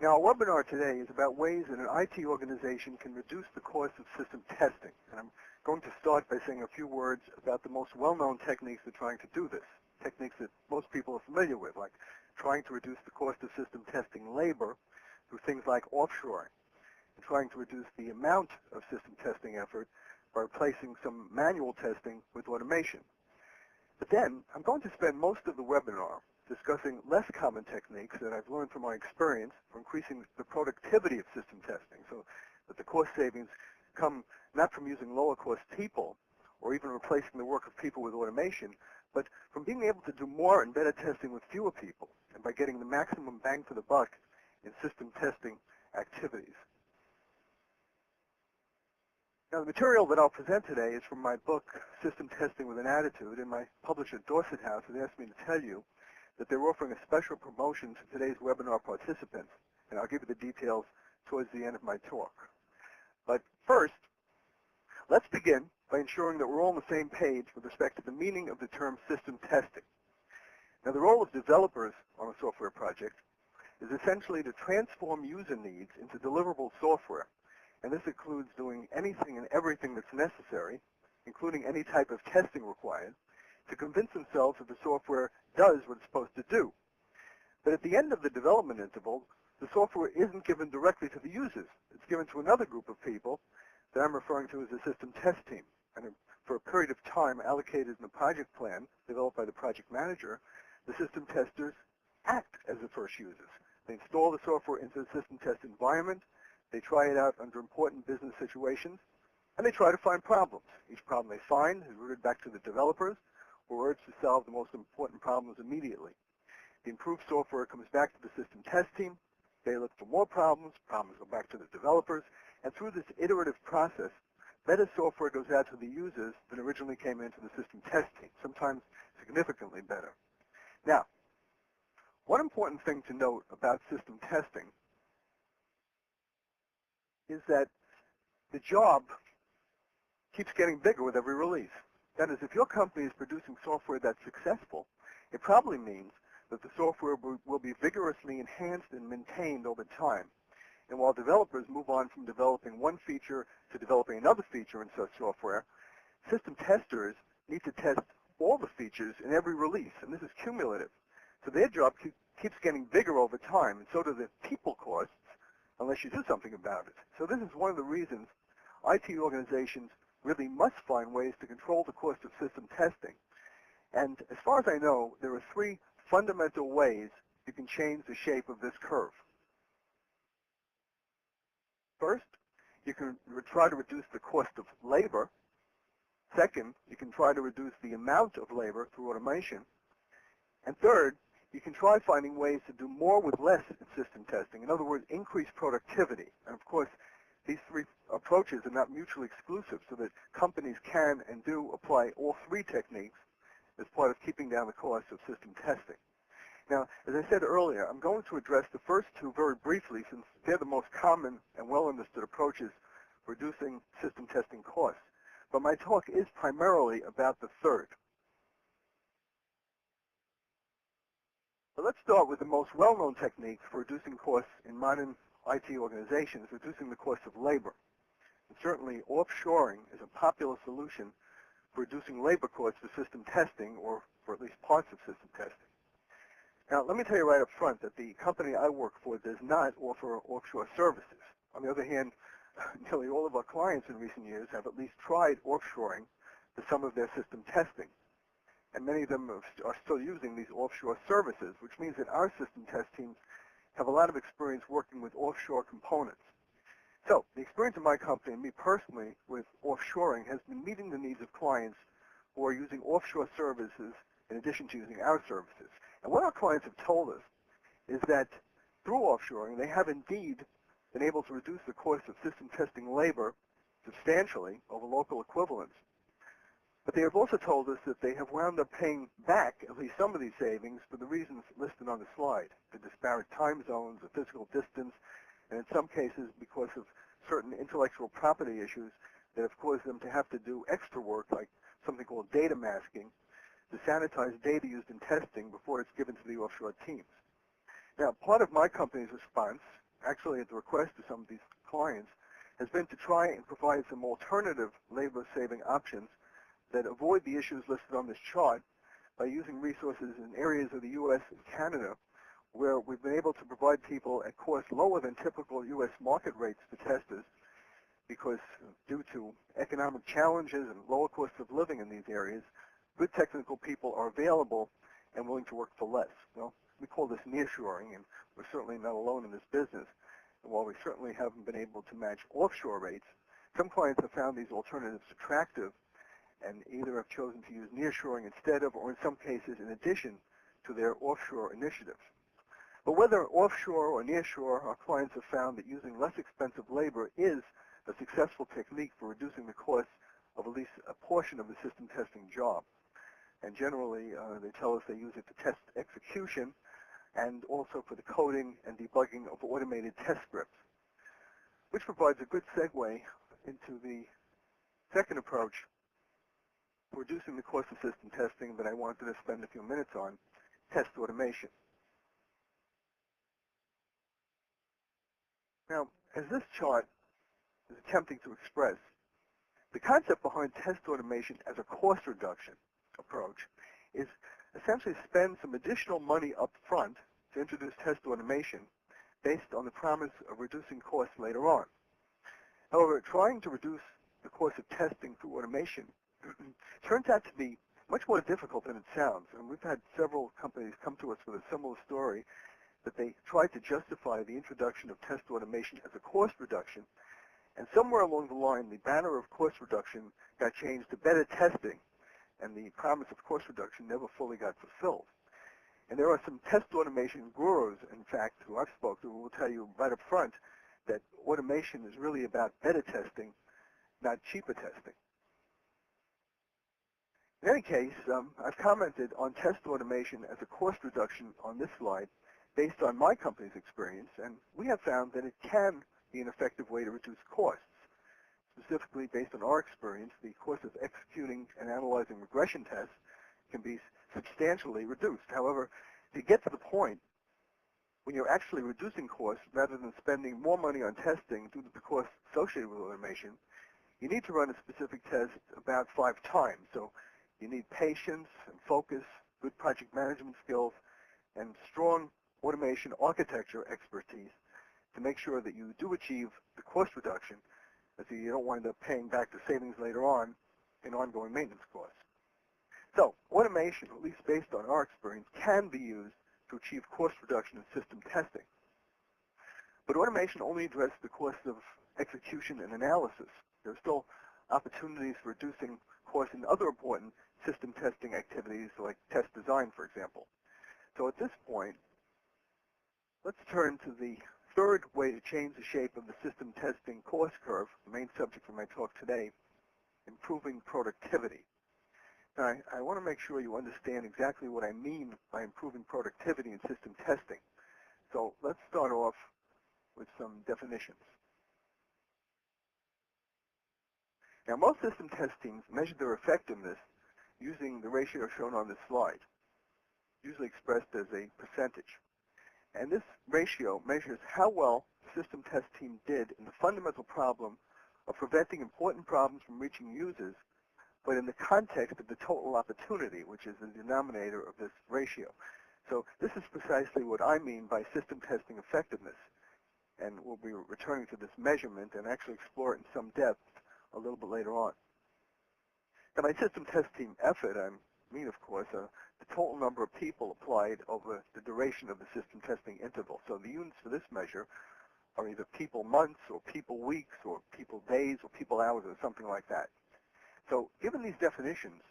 Now, our webinar today is about ways that an IT organization can reduce the cost of system testing. And I'm going to start by saying a few words about the most well-known techniques for trying to do this, techniques that most people are familiar with, like trying to reduce the cost of system testing labor through things like offshoring, and trying to reduce the amount of system testing effort by replacing some manual testing with automation. But then, I'm going to spend most of the webinar discussing less common techniques that I've learned from my experience for increasing the productivity of system testing, so that the cost savings come not from using lower cost people or even replacing the work of people with automation, but from being able to do more and better testing with fewer people and by getting the maximum bang for the buck in system testing activities. Now, the material that I'll present today is from my book, System Testing with an Attitude, and my publisher, Dorset House, has asked me to tell you that they're offering a special promotion to today's webinar participants, and I'll give you the details towards the end of my talk. But first, let's begin by ensuring that we're all on the same page with respect to the meaning of the term system testing. Now, the role of developers on a software project is essentially to transform user needs into deliverable software, and this includes doing anything and everything that's necessary, including any type of testing required, to convince themselves that the software does what it's supposed to do. But at the end of the development interval, the software isn't given directly to the users. It's given to another group of people that I'm referring to as the system test team. And for a period of time allocated in the project plan developed by the project manager, the system testers act as the first users. They install the software into the system test environment, they try it out under important business situations, and they try to find problems. Each problem they find is routed back to the developers, or urged to solve the most important problems immediately. The improved software comes back to the system test team. They look for more problems. Problems go back to the developers. And through this iterative process, better software goes out to the users than originally came into the system test team, sometimes significantly better. Now, one important thing to note about system testing is that the job keeps getting bigger with every release. That is, if your company is producing software that's successful, it probably means that the software will be vigorously enhanced and maintained over time. And while developers move on from developing one feature to developing another feature in such software, system testers need to test all the features in every release, and this is cumulative. So their job keeps getting bigger over time, and so do the people costs, unless you do something about it. So this is one of the reasons IT organizations really must find ways to control the cost of system testing. And as far as I know, there are three fundamental ways you can change the shape of this curve. First, you can try to reduce the cost of labor. Second, you can try to reduce the amount of labor through automation. And third, you can try finding ways to do more with less in system testing. In other words, increase productivity. And of course, these three approaches are not mutually exclusive, so that companies can and do apply all three techniques as part of keeping down the cost of system testing. Now, as I said earlier, I'm going to address the first two very briefly, since they're the most common and well-understood approaches for reducing system testing costs. But my talk is primarily about the third. So let's start with the most well-known technique for reducing costs in modern IT organizations, reducing the cost of labor. And certainly, offshoring is a popular solution for reducing labor costs for system testing, or for at least parts of system testing. Now, let me tell you right up front that the company I work for does not offer offshore services. On the other hand, nearly all of our clients in recent years have at least tried offshoring for some of their system testing. And many of them are still using these offshore services, which means that our system test teams have a lot of experience working with offshore components. So the experience of my company and me personally with offshoring has been meeting the needs of clients who are using offshore services in addition to using our services. And what our clients have told us is that through offshoring, they have indeed been able to reduce the cost of system testing labor substantially over local equivalents. But they have also told us that they have wound up paying back at least some of these savings for the reasons listed on the slide: the disparate time zones, the physical distance, and in some cases because of certain intellectual property issues that have caused them to have to do extra work, like something called data masking, to sanitize data used in testing before it's given to the offshore teams. Now, part of my company's response actually at the request of some of these clients, has been to try and provide some alternative labor-saving options that avoid the issues listed on this chart by using resources in areas of the U.S. and Canada where we've been able to provide people at costs lower than typical U.S. market rates to testers because due to economic challenges and lower costs of living in these areas, good technical people are available and willing to work for less. Well, we call this nearshoring, and we're certainly not alone in this business. And while we certainly haven't been able to match offshore rates, some clients have found these alternatives attractive and either have chosen to use nearshoring instead of, or in some cases in addition to their offshore initiatives. But whether offshore or nearshore, our clients have found that using less expensive labor is a successful technique for reducing the costs of at least a portion of the system testing job. And generally, they tell us they use it to test execution and also for the coding and debugging of automated test scripts, which provides a good segue into the second approach for reducing the cost of system testing that I wanted to spend a few minutes on, test automation. Now, as this chart is attempting to express, the concept behind test automation as a cost reduction approach is essentially spend some additional money up front to introduce test automation based on the promise of reducing costs later on. However, trying to reduce the cost of testing through automation turns out to be much more difficult than it sounds. And we've had several companies come to us with a similar story that they tried to justify the introduction of test automation as a cost reduction. And somewhere along the line, the banner of cost reduction got changed to better testing, and the promise of cost reduction never fully got fulfilled. And there are some test automation gurus, in fact, who I've spoken to, who will tell you right up front that automation is really about better testing, not cheaper testing. In any case, I've commented on test automation as a cost reduction on this slide based on my company's experience, and we have found that it can be an effective way to reduce costs. Specifically, based on our experience, the cost of executing and analyzing regression tests can be substantially reduced. However, to get to the point when you're actually reducing costs rather than spending more money on testing due to the costs associated with automation, you need to run a specific test about 5 times. So you need patience and focus, good project management skills, and strong automation architecture expertise to make sure that you do achieve the cost reduction, so you don't wind up paying back the savings later on in ongoing maintenance costs. So automation, at least based on our experience, can be used to achieve cost reduction in system testing. But automation only addresses the cost of execution and analysis. There are still opportunities for reducing costs in other important system testing activities like test design, for example. So at this point, let's turn to the third way to change the shape of the system testing cost curve, the main subject of my talk today, improving productivity. Now, I want to make sure you understand exactly what I mean by improving productivity in system testing. So let's start off with some definitions. Now, most system test teams measure their effectiveness using the ratio shown on this slide, usually expressed as a percentage. And this ratio measures how well the system test team did in the fundamental problem of preventing important problems from reaching users, but in the context of the total opportunity, which is the denominator of this ratio. So this is precisely what I mean by system testing effectiveness. And we'll be returning to this measurement and actually explore it in some depth a little bit later on. Now, by system test team effort, I mean, of course, the total number of people applied over the duration of the system testing interval. So the units for this measure are either people months or people weeks or people days or people hours or something like that. So given these definitions,